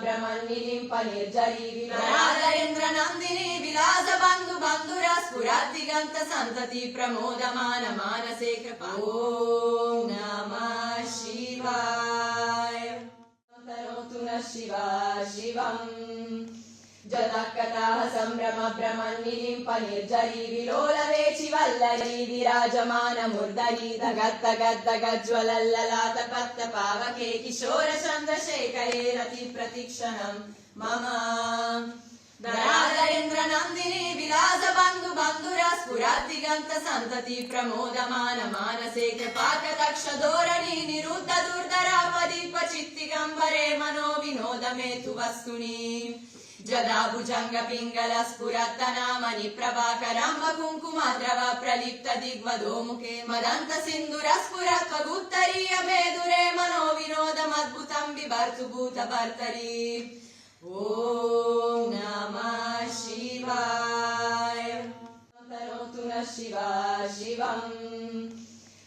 ब्रह्मन्निलिम्प निर्जरी नरेन्द्र नन्दिनी विलास बन्धु बन्धुरा स्फुरद्दिगन्त सन्तति प्रमोदमान मानसे कृपा ॐ नमः शिवाय तनोतु नः शिवा शिवम् जतः कथाः सम्भ्रम ब्रह्मन्निलिम्प निर्जरी विलोलवेचि वल्लरी विराजमान मूर्धरी धगद्धगद्धगज्ज्वलल्ललाट पत्त पावके किशोर चन्द्रशेखरे रति प्रतिक्षणम् मम नरेन्द्र नन्दिनी विलास बन्धु बन्धुरा स्फुरद्दिगन्त सन्तति प्रमोदमान मानसे कृपाकटाक्ष धोरणी निरुद्ध दुर्धरापदीप चित्तिगम्बरे मनो विनोद मे तु वस्तुनि जदा भुजंग पिंगल स्फुरत्तनामनि प्रभाकरंब कुंकुमद्रव प्रलिप्त दिग्वधो मुखे मदंत सिंधुर स्फुरत्वगुत्तरीय मेदुरे मनो विनोदमद्भुतं बिभर्तु भूत भर्तरी ॐ नमः शिवाय तनोतु नः शिवा शिवम्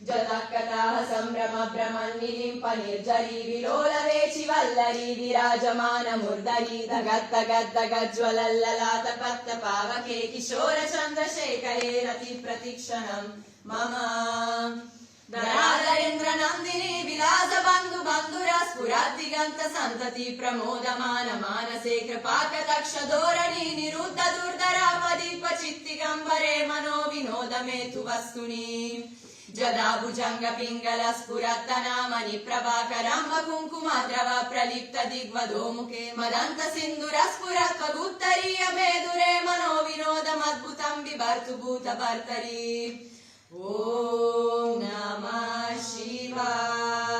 जतः कथाः सम्भ्रम ब्रह्मन्निलिम्प निर्जरी विलोलवेचि वल्लरी विराजमान मूर्धरी धगद्धगद्धगज्ज्वलल्ललाट पत्त पावके किशोर चन्द्रशेखरे रति प्रतिक्षणम् मम नरेन्द्र नन्दिनी विलास बन्धु बन्धुरा स्फुरद्दिगन्त सन्तति प्रमोदमान मानसे कृपाकटाक्ष धोरणी निरुद्ध दुर्धरापदीप चित्तिगम्बरे मनो विनोद मे तु वस्तुनि जदा भुजंग पिंगल स्फुरत्तनामनि प्रभाकरंब कुंकुमद्रव प्रलिप्त दिग्वधो मुखे मदंत सिंधुर स्फुरत्वगुत्तरीय मेदुरे मनो विनोदमद्भुतं बिभर्तु भूत भर्तरी ॐ नमः शिवाय।